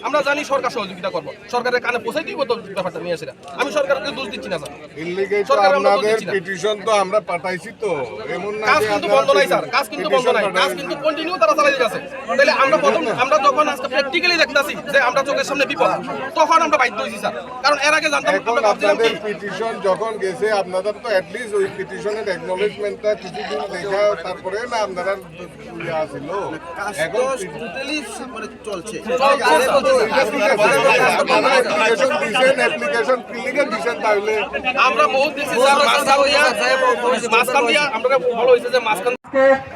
আমরা জানি সরকার সহযোগিতা করবো, সরকারের কানে পৌঁছাই দিব তো ব্যাপারটা নিয়ে আসে। আমি সরকারকে দোষ দিচ্ছি না স্যার, আপনাদের পিটিশন তো আমরা পাঠাইছি, তো এমন না কাজ কিন্তু বন্ধ নাই স্যার, কাজ কিন্তু বন্ধ নাই, কাজ কিন্তু কন্টিনিউ তারা চালিয়ে যাচ্ছে। তাহলে আমরা যখন আজকে প্র্যাকটিক্যালি দেখতেছি যে আমরা চোখের সামনে বিপদ, তখন আমরা বাধ্য হইছি স্যার। কারণ এর আগে জানতাম আপনাদের পিটিশন যখন গেছে আপনাদের তো অ্যাটলিস্ট ওই পিটিশনের অ্যাকনলেজমেন্টটা কিছুদিন দেখা তারপরে না আপনারা আসিল। এখন টোটালি মানে চলছে, অ্যাপ্লিকেশন ক্লিনিকে দিবেন, তাহলে আমরা বহুত দিছি স্যার। মাঝখান দিয়া আমরা ভালো হইছে যে মাঝখান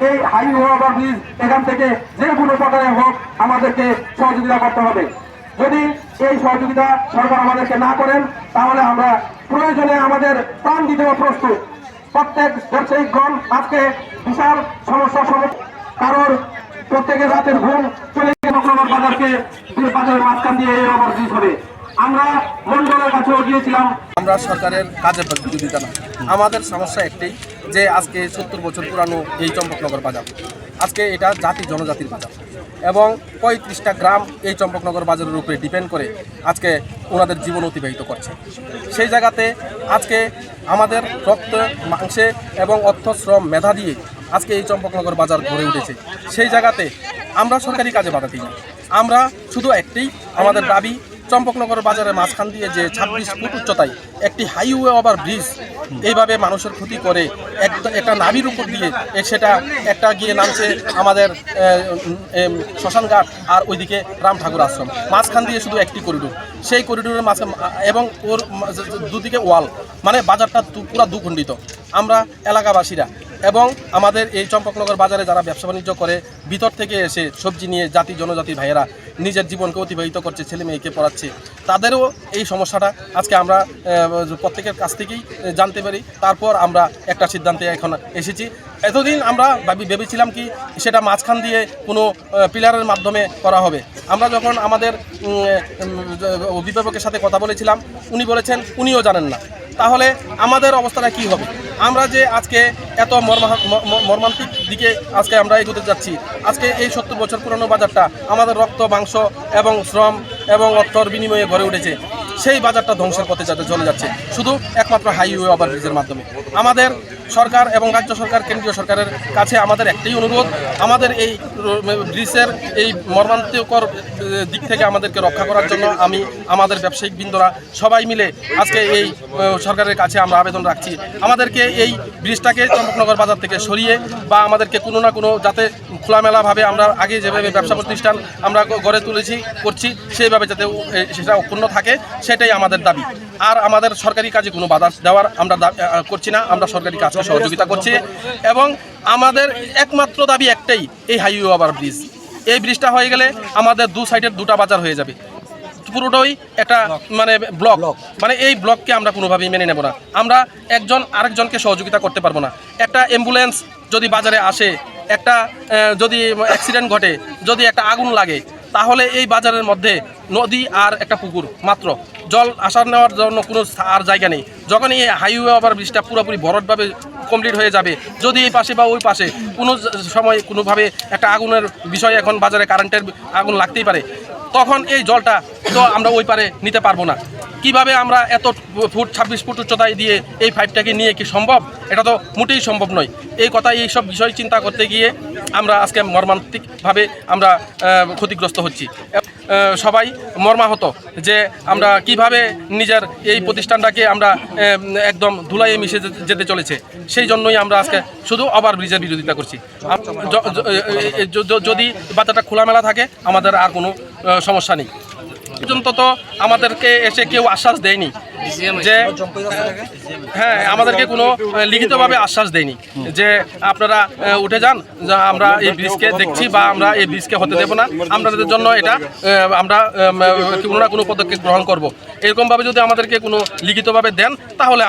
এই হাইওয়ে ওভার ব্রিজ এখান থেকে যে কোনো প্রকারে হোক আমাদেরকে সহযোগিতা করতে হবে। যদি এই সহযোগিতা সরকার আমাদেরকে না করেন তাহলে আমরা প্রয়োজনে আমাদের প্রাণ দিতেও প্রস্তুত। প্রত্যেক ব্যবসায়িকগণ আজকে বিশাল সমস্যার সম্মুখীন, কারোর প্রত্যেকের রাতের ঘুম চলে গিয়ে বাজারের মাঝখান দিয়ে এই ওভার ব্রিজ হবে। আমরা মন্ডলের কাছেও গিয়েছিলাম। আমরা সরকারের কাজের বিরোধিতা না, আমাদের সমস্যা একটাই যে আজকে 70 বছর পুরানো এই চম্পকনগর বাজার, আজকে এটা জাতি জনজাতির বাজার এবং 35টা গ্রাম এই চম্পকনগর বাজারের উপরে ডিপেন্ড করে আজকে ওনাদের জীবন অতিবাহিত করছে। সেই জায়গাতে আজকে আমাদের রক্ত মাংসে এবং অর্থ শ্রম মেধা দিয়ে আজকে এই চম্পকনগর বাজার গড়ে উঠেছে। সেই জায়গাতে আমরা সরকারি কাজে বাধা দিই না, আমরা শুধু একটি আমাদের দাবি, চম্পকনগর বাজারের মাঝখান দিয়ে যে 26 ফুট উচ্চতায় একটি হাইওয়ে ওভার ব্রিজ এইভাবে মানুষের ক্ষতি করে একটা নাবির উপর দিয়ে সেটা একটা গিয়ে নামছে আমাদের শ্মশানঘাট আর ওইদিকে রাম ঠাকুর আশ্রম, মাঝখান দিয়ে শুধু একটি করিডোর, সেই করিডোরের মাঝে এবং ওর দুদিকে ওয়াল, মানে বাজারটা পুরো দুখণ্ডিত। আমরা এলাকাবাসীরা এবং আমাদের এই চম্পকনগর বাজারে যারা ব্যবসা বাণিজ্য করে ভিতর থেকে এসে সবজি নিয়ে জাতি জনজাতি ভাইয়েরা নিজের জীবনকে অতিবাহিত করছে, ছেলে মেয়েকে পড়াচ্ছে, তাদেরও এই সমস্যাটা আজকে আমরা প্রত্যেকের কাছ থেকেই জানতে পারি। তারপর আমরা একটা সিদ্ধান্তে এখন এসেছি। এতদিন আমরা ভেবেছিলাম কি সেটা মাঝখান দিয়ে কোনো পিলারের মাধ্যমে করা হবে। আমরা যখন আমাদের অভিভাবকের সাথে কথা বলেছিলাম, উনি বলেছেন উনিও জানেন না। তাহলে আমাদের অবস্থাটা কি হবে? আমরা যে আজকে এত মর্মান্তিক দিকে আজকে আমরা এগোতে যাচ্ছি, আজকে এই 70 বছর পুরনো বাজারটা আমাদের রক্ত মাংস এবং শ্রম এবং অর্থর বিনিময়ে গড়ে উঠেছে, সেই বাজারটা ধ্বংসের পথে চলে যাচ্ছে শুধু একমাত্র হাইওয়ে ওভার ব্রিজের মাধ্যমে। আমাদের সরকার এবং রাজ্য সরকার, কেন্দ্রীয় সরকারের কাছে আমাদের একটাই অনুরোধ, আমাদের এই ব্রিজের এই মর্মান্তিকর দিক থেকে আমাদেরকে রক্ষা করার জন্য আমি আমাদের ব্যবসায়িক বৃন্দরা সবাই মিলে আজকে এই সরকারের কাছে আমরা আবেদন রাখছি, আমাদেরকে এই ব্রিজটাকে চম্পকনগর বাজার থেকে সরিয়ে বা আমাদেরকে কোনো না কোনো যাতে খোলামেলাভাবে আমরা আগে যেভাবে ব্যবসা প্রতিষ্ঠান আমরা গড়ে তুলেছি করছি সেইভাবে যাতে সেটা অক্ষুণ্ণ থাকে, সেটাই আমাদের দাবি। আর আমাদের সরকারি কাজে কোনো বাধা দেওয়ার আমরা করছি না, আমরা সরকারি কাজকে সহযোগিতা করছি এবং আমাদের একমাত্র দাবি একটাই, এই হাইওয়ে ওভার ব্রিজ। এই ব্রিজটা হয়ে গেলে আমাদের দু সাইডের দুটা বাজার হয়ে যাবে, পুরোটাই একটা মানে ব্লক, মানে এই ব্লককে আমরা কোনোভাবেই মেনে নেব না। আমরা একজন আরেকজনকে সহযোগিতা করতে পারবো না। একটা অ্যাম্বুলেন্স যদি বাজারে আসে, একটা যদি অ্যাক্সিডেন্ট ঘটে, যদি একটা আগুন লাগে, তাহলে এই বাজারের মধ্যে নদী আর একটা পুকুর মাত্র, জল আসার নেওয়ার জন্য কোনো আর জায়গা নেই। যখন এই হাইওয়ে ওভার ব্রিজটা পুরোপুরি ভরটভাবে কমপ্লিট হয়ে যাবে, যদি এই পাশে বা ওই পাশে কোনো সময় কোনোভাবে একটা আগুনের বিষয়, এখন বাজারে কারেন্টের আগুন লাগতেই পারে, তখন এই জলটা তো আমরা ওই পারে নিতে পারবো না। কিভাবে আমরা এত ফুট 26 ফুট উচ্চতায় দিয়ে এই পাইপটাকে নিয়ে কি সম্ভব? এটা তো মোটেই সম্ভব নয়। এই কথা, এই সব বিষয় চিন্তা করতে গিয়ে আমরা আজকে মর্মান্তিকভাবে আমরা ক্ষতিগ্রস্ত হচ্ছি। সবাই মর্মাহত যে আমরা কিভাবে নিজের এই প্রতিষ্ঠানটাকে আমরা একদম ধুলাইয়ে মিশে যেতে চলেছে। সেই জন্যই আমরা আজকে শুধু ওভার ব্রিজের বিরোধিতা করছি। যদি বাজারটা খোলামেলা থাকে আমাদের আর কোনো সমস্যা নেই। পর্যন্ত তো আমাদেরকে এসে কেউ আশ্বাস দেয়নি যে, হ্যাঁ, আমাদেরকে কোনো লিখিতভাবে আশ্বাস দেয়নি যে আপনারা উঠে যান, আমরা এই ব্রিজকে দেখছি বা আমরা এই ব্রিজকে হতে দেব না, আপনাদের জন্য এটা আমরা কোনো না কোনো পদক্ষেপ গ্রহণ করব। এরকমভাবে যদি আমাদেরকে কোনো লিখিতভাবে দেন তাহলে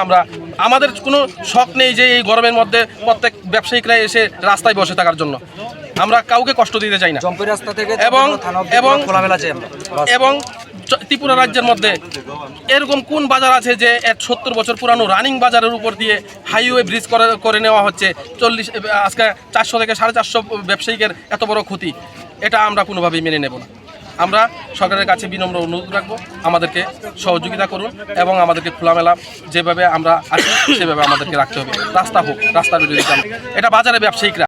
আমাদের কোনো শখ নেই যে এই গরমের মধ্যে প্রত্যেক ব্যবসায়িকরা এসে রাস্তায় বসে থাকার জন্য। আমরা কাউকে কষ্ট দিতে চাই না এবং ত্রিপুরা রাজ্যের মধ্যে এরকম কোন বাজার আছে যে 70 বছর পুরানো রানিং বাজারের উপর দিয়ে হাইওয়ে ব্রিজ করে নেওয়া হচ্ছে? আজকে 400 থেকে 450 ব্যবসায়িকের এত বড় ক্ষতি, এটা আমরা কোনোভাবেই মেনে নেব না। আমরা সরকারের কাছে বিনম্র অনুরোধ রাখবো, আমাদেরকে সহযোগিতা করুন এবং আমাদেরকে খোলামেলা যেভাবে আমরা আছি সেভাবে আমাদেরকে রাখতে হবে। রাস্তা হোক, রাস্তার বিরোধিতা, এটা বাজারে ব্যবসায়িকরা